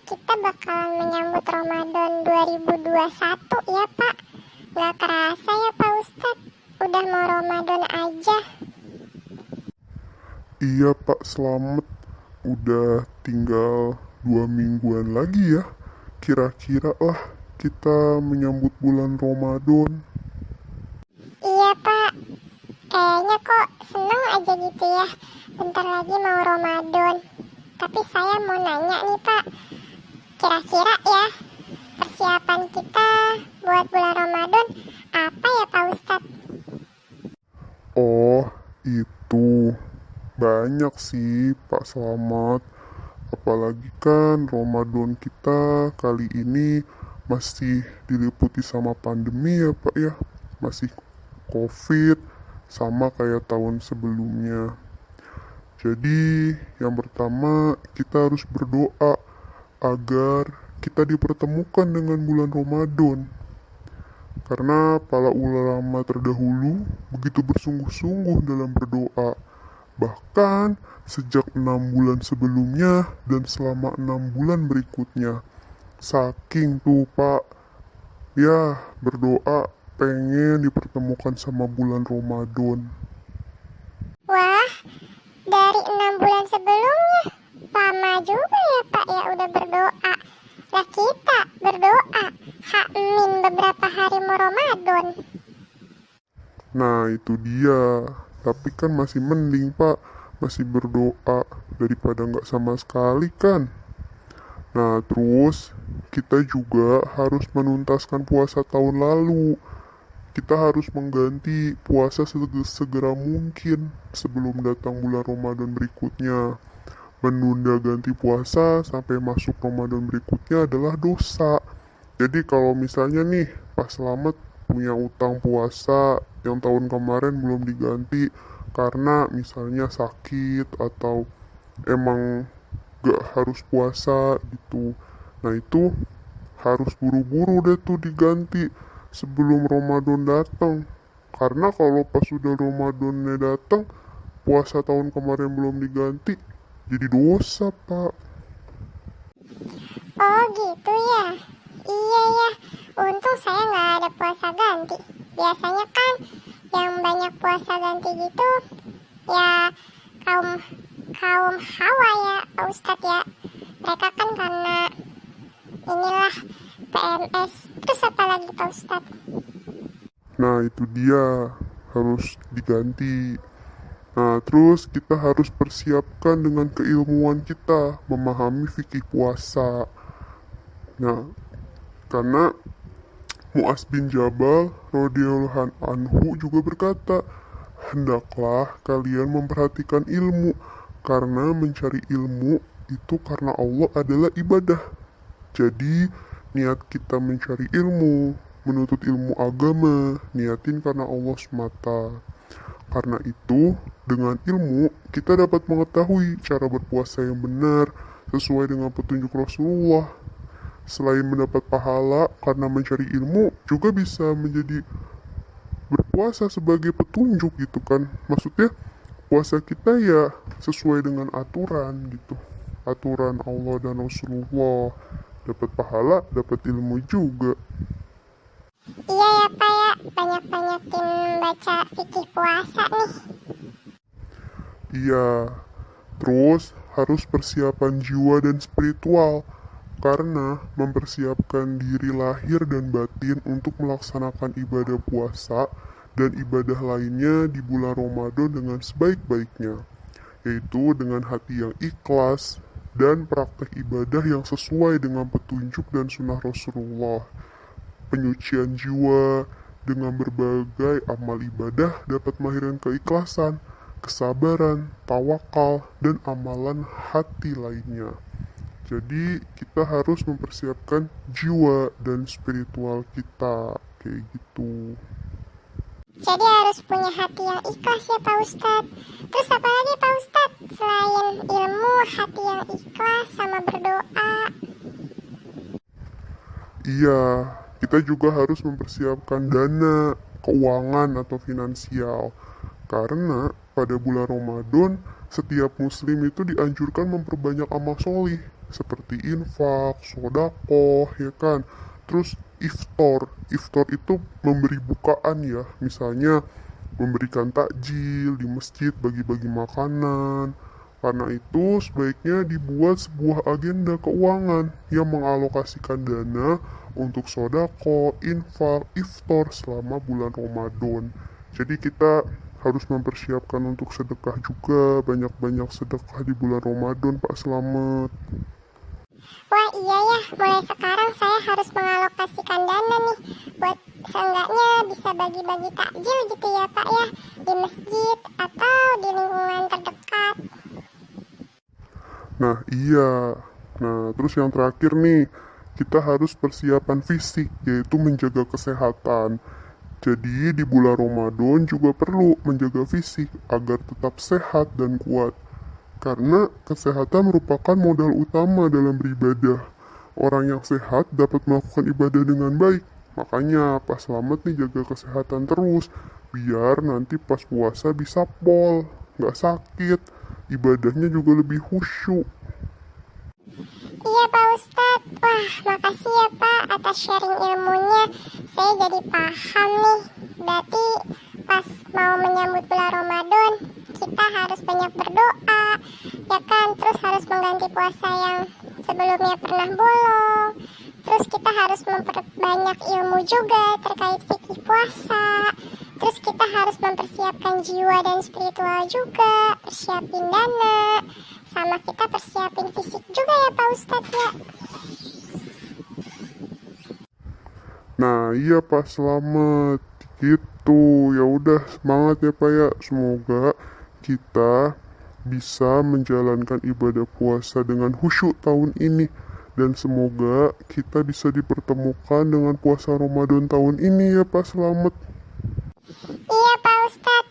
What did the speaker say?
kita bakalan menyambut Ramadan 2021 ya Pak. Gak kerasa ya Pak Ustadz, udah mau Ramadan aja. Iya Pak, selamat. Udah tinggal 2 mingguan lagi ya. Kira-kira lah kita menyambut bulan Ramadan. Iya Pak, kayaknya kok seneng aja gitu ya. Bentar lagi mau Ramadan. Tapi saya mau nanya nih Pak, kira-kira ya persiapan kita buat bulan Ramadan apa ya Pak Ustadz? Oh, itu banyak sih Pak Selamat. Apalagi kan Ramadan kita kali ini masih diliputi sama pandemi ya Pak ya. Masih COVID sama kayak tahun sebelumnya. Jadi yang pertama kita harus berdoa agar kita dipertemukan dengan bulan Ramadan. Karena para ulama terdahulu begitu bersungguh-sungguh dalam berdoa. Bahkan sejak 6 bulan sebelumnya dan selama 6 bulan berikutnya. Saking tuh Pak, ya berdoa pengen dipertemukan sama bulan Ramadan. Wah, dari 6 bulan sebelumnya lama juga ya Pak ya udah berdoa. Lah kita berdoa H-min beberapa hari mau Ramadan. Nah itu dia. Tapi kan masih mending Pak, masih berdoa daripada nggak sama sekali kan. Nah terus kita juga harus menuntaskan puasa tahun lalu. Kita harus mengganti puasa segera mungkin sebelum datang bulan Ramadan berikutnya. Menunda ganti puasa sampai masuk Ramadan berikutnya adalah dosa. Jadi kalau misalnya nih Pak Selamat punya utang puasa yang tahun kemarin belum diganti karena misalnya sakit atau emang gak harus puasa gitu. Nah itu harus buru-buru deh tuh diganti sebelum Ramadan datang. Karena kalau pas sudah Ramadannya datang, puasa tahun kemarin belum diganti, jadi dosa Pak. Oh gitu ya. Iya ya, untung saya nggak ada puasa ganti. Biasanya kan yang banyak puasa ganti gitu ya kaum kaum Hawa ya Pak Ustadz ya. Mereka kan karena inilah PMS. Terus apa lagi Pak Ustadz? Nah itu dia, harus diganti. Nah terus kita harus persiapkan dengan keilmuan kita memahami fikih puasa. Nah karena Mu'az bin Jabal radhiyallahu anhu juga berkata, hendaklah kalian memperhatikan ilmu, karena mencari ilmu itu karena Allah adalah ibadah. Jadi niat kita mencari ilmu, menuntut ilmu agama, niatin karena Allah semata. Karena itu, dengan ilmu kita dapat mengetahui cara berpuasa yang benar sesuai dengan petunjuk Rasulullah. Selain mendapat pahala karena mencari ilmu, juga bisa menjadi berpuasa sebagai petunjuk gitu kan. Maksudnya puasa kita ya sesuai dengan aturan gitu. Aturan Allah dan Rasulullah. Dapat pahala, dapat ilmu juga. Iya ya Pak ya, banyak-banyakin baca fikih puasa nih. Iya, terus harus persiapan jiwa dan spiritual. Karena mempersiapkan diri lahir dan batin untuk melaksanakan ibadah puasa dan ibadah lainnya di bulan Ramadan dengan sebaik-baiknya, yaitu dengan hati yang ikhlas dan praktek ibadah yang sesuai dengan petunjuk dan sunnah Rasulullah. Penyucian jiwa dengan berbagai amal ibadah dapat melahirkan keikhlasan, kesabaran, tawakal, dan amalan hati lainnya. Jadi kita harus mempersiapkan jiwa dan spiritual kita kayak gitu. Jadi harus punya hati yang ikhlas ya Pak Ustadz. Terus apa lagi Pak Ustadz? Selain ilmu, hati yang ikhlas sama berdoa. Iya, kita juga harus mempersiapkan dana, keuangan atau finansial. Karena pada bulan Ramadan, setiap muslim itu dianjurkan memperbanyak amal solih seperti infak, sodakoh, ya kan. Terus iftar itu memberi bukaan ya, misalnya memberikan takjil di masjid, bagi-bagi makanan. Karena itu sebaiknya dibuat sebuah agenda keuangan yang mengalokasikan dana untuk sodako, infak, iftar selama bulan Ramadan. Jadi kita harus mempersiapkan untuk sedekah juga, banyak-banyak sedekah di bulan Ramadan, Pak Slamet. Wah iya ya, mulai sekarang saya harus mengalokasikan dana nih buat seenggaknya bisa bagi-bagi takjil gitu ya Pak ya, di masjid atau di lingkungan terdekat. Nah iya, nah terus yang terakhir nih, kita harus persiapan fisik, yaitu menjaga kesehatan. Jadi di bulan Ramadan juga perlu menjaga fisik agar tetap sehat dan kuat. Karena kesehatan merupakan modal utama dalam beribadah. Orang yang sehat dapat melakukan ibadah dengan baik. Makanya pas selamat nih jaga kesehatan terus. Biar nanti pas puasa bisa pol, nggak sakit. Ibadahnya juga lebih khusyuk. Iya Pak Ustadz, wah makasih ya Pak atas sharing ilmunya. Saya jadi paham nih, berarti pas mau menyambut bulan Ramadan kita harus banyak berdoa, ya kan? Terus harus mengganti puasa yang sebelumnya pernah bolong. Terus kita harus memperbanyak ilmu juga terkait fikih puasa. Terus kita harus mempersiapkan jiwa dan spiritual juga, persiapin dana, sama kita persiapin fisik juga ya Pak Ustadz ya. Nah iya Pak Slamet, gitu. Ya udah semangat ya Pak ya. Semoga kita bisa menjalankan ibadah puasa dengan khusyuk tahun ini. Dan semoga kita bisa dipertemukan dengan puasa Ramadan tahun ini ya Pak Slamet. Iya Pak Ustadz,